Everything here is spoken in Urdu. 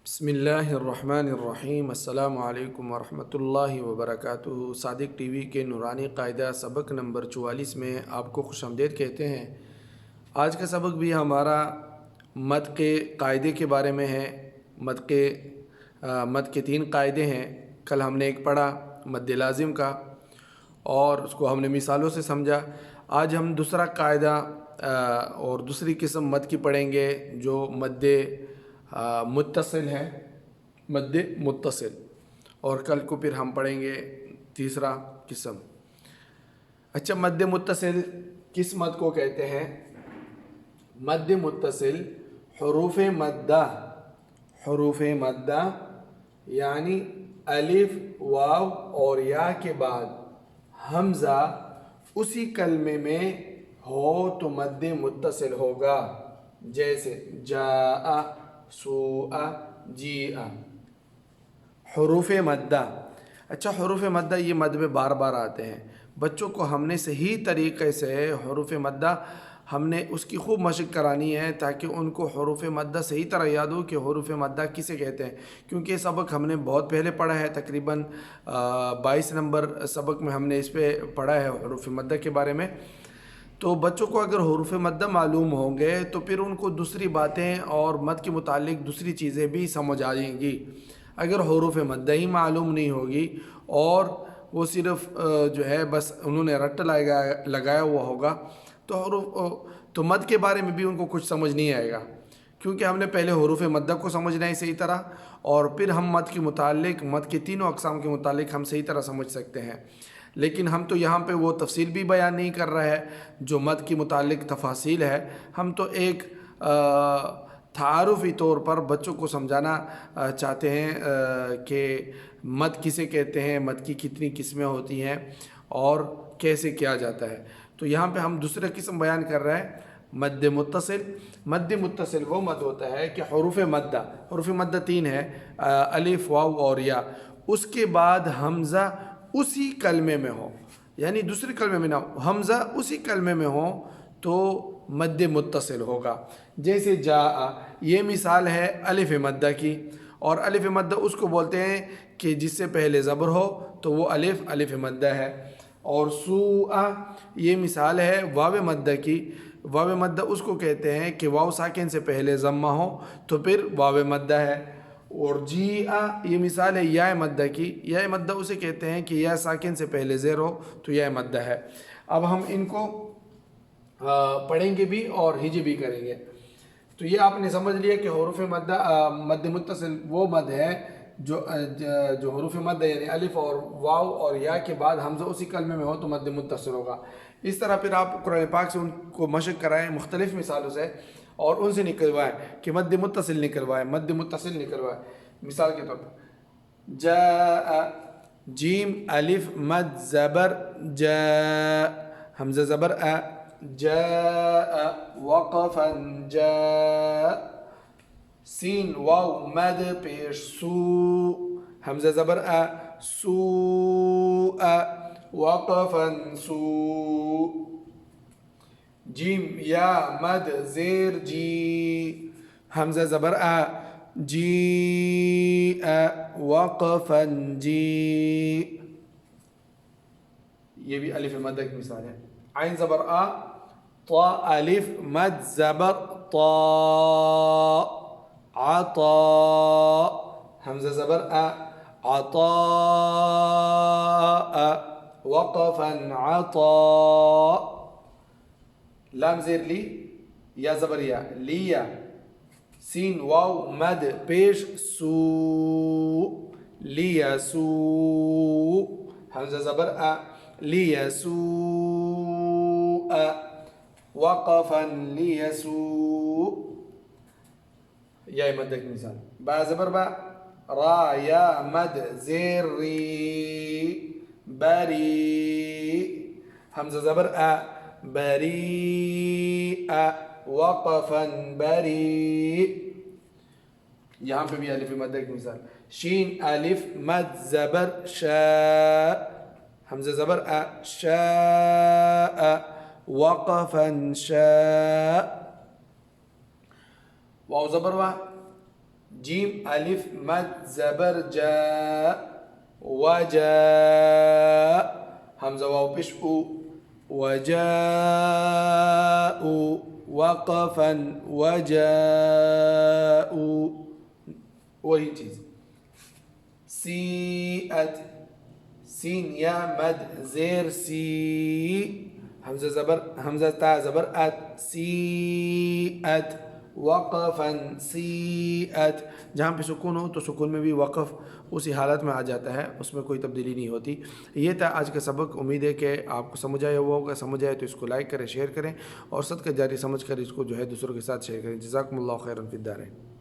بسم اللہ الرحمن الرحیم السلام علیکم ورحمۃ اللہ وبرکاتہ۔ صادق ٹی وی کے نورانی قاعدہ سبق نمبر 44 میں آپ کو خوش آمدید کہتے ہیں۔ آج کا سبق بھی ہمارا مد کے قاعدے کے بارے میں ہے۔ مد کے 3 قاعدے ہیں۔ کل ہم نے ایک پڑھا مد لازم کا اور اس کو ہم نے مثالوں سے سمجھا۔ آج ہم دوسرا قاعدہ اور دوسری قسم مد کی پڑھیں گے جو مد متصل ہے، مد متصل، اور کل کو پھر ہم پڑھیں گے تیسرا قسم۔ اچھا، مد متصل کس مد کو کہتے ہیں؟ مد متصل حروف مدہ یعنی الف، واو اور یا کے بعد حمزہ اسی کلمے میں ہو تو مد متصل ہوگا، جیسے جاء، سوء، جیء۔ حروف مدہ، اچھا حروف مدہ یہ مد میں بار بار آتے ہیں۔ بچوں کو ہم نے صحیح طریقے سے حروف مدہ ہم نے اس کی خوب مشق کرانی ہے تاکہ ان کو حروف مدہ صحیح طرح یاد ہو کہ حروف مدہ کسے کہتے ہیں، کیونکہ یہ سبق ہم نے بہت پہلے پڑھا ہے، تقریباً 22 نمبر سبق میں ہم نے اس پہ پڑھا ہے حروف مدہ کے بارے میں۔ تو بچوں کو اگر حروف مدہ معلوم ہوں گے تو پھر ان کو دوسری باتیں اور مد کے متعلق دوسری چیزیں بھی سمجھ آ جائیں گی۔ اگر حروف مدہ ہی معلوم نہیں ہوگی اور وہ صرف جو ہے بس انہوں نے رٹ لگایا ہوا ہوگا تو مد کے بارے میں بھی ان کو کچھ سمجھ نہیں آئے گا، کیونکہ ہم نے پہلے حروف مدہ کو سمجھنا ہے صحیح طرح، اور پھر ہم مد کے متعلق مد کے تینوں اقسام کے متعلق ہم صحیح طرح سمجھ سکتے ہیں۔ لیکن ہم تو یہاں پہ وہ تفصیل بھی بیان نہیں کر رہے ہیں جو مد کے متعلق تفاصیل ہے، ہم تو ایک تعارفی طور پر بچوں کو سمجھانا چاہتے ہیں کہ مد کسے کہتے ہیں، مد کی کتنی قسمیں ہوتی ہیں اور کیسے کیا جاتا ہے۔ تو یہاں پہ ہم دوسرا قسم بیان کر رہے ہیں مد متصل۔ مد متصل وہ مد ہوتا ہے کہ حروف مدہ 3 ہے، الف، واو اور یا، اس کے بعد حمزہ اسی کلمے میں ہو، یعنی دوسرے کلمے میں نہ ہو، حمزہ اسی کلمے میں ہو تو مد متصل ہوگا۔ جیسے جاء، یہ مثال ہے الف مدہ کی، اور الف مدہ اس کو بولتے ہیں کہ جس سے پہلے زبر ہو تو وہ الف مدہ ہے۔ اور سوء، یہ مثال ہے واو مدہ کی، واو مدہ اس کو کہتے ہیں کہ واو ساکن سے پہلے ضمہ ہو تو پھر واو مدہ ہے۔ اور جیء، یہ مثال ہے یا مدہ کی، یا مدہ اسے کہتے ہیں کہ یا ساکن سے پہلے زیر ہو تو یا مدہ ہے۔ اب ہم ان کو پڑھیں گے بھی اور ہجے بھی کریں گے۔ تو یہ آپ نے سمجھ لیا کہ حروف مدہ مد متصل وہ مد ہے جو حروف مدہ یعنی الف اور واو اور یا کے بعد حمزہ اسی کلمے میں ہو تو مد متصل ہوگا۔ اس طرح پھر آپ قرآن پاک سے ان کو مشق کرائیں مختلف مثالوں سے اور ان سے نکلوائیں کہ مد متصل نکلوائیں، مد متصل نکلوائیں۔ مثال کے طور پر جاء، جیم الف مد زبر جاء، حمزہ زبر ا، جاء وقفا جاء، سین واو مد پیش سو، حمزہ زبر ا، سوء وقفا سو، جیم یا مد زیر جی، حمزہ زبر ا، جی وقفا جی۔ یہ بھی الف مدہ کی مثال ہے۔ عین زبر آ، طا الف مد زبر طا، عطا، حمزہ زبر ا، عطاء وقفا عطا، لام زیر لی، یا زبر یا، لیا، سین واو مد پیش سو، لیا سو، حمزہ زبر ا، لیسوء وقفا لیسوء، یا مدہ کی مثال۔ با زبر با، را یا مد زیر ری، بری، حمزہ زبر ا، بری وقفا بری، یہاں پہ بھی الف مدہ کی مثال۔ شین الف مد زبر شا، حمزہ زبر ا، شاء وقفا شاء، واو زبر وا، جیم الف مد زبر جا وجاء حمزة واو پیش او وجاءوا وقفا وجاءوا وہی چیز سیئت سین یا مد زیر سی حمزہ تا زبر ات سیئت وقفا سیئت جہاں پہ سکون ہو تو سکون میں بھی وقف اسی حالت میں آ جاتا ہے، اس میں کوئی تبدیلی نہیں ہوتی۔ یہ تھا آج کا سبق، امید ہے کہ آپ کو سمجھ آیا ہوا ہوگا، سمجھ آئے تو اس کو لائک کریں، شیئر کریں اور صدقہ جاری سمجھ کر اس کو جو ہے دوسروں کے ساتھ شیئر کریں۔ جزاکم اللہ خیرا فی الدارین۔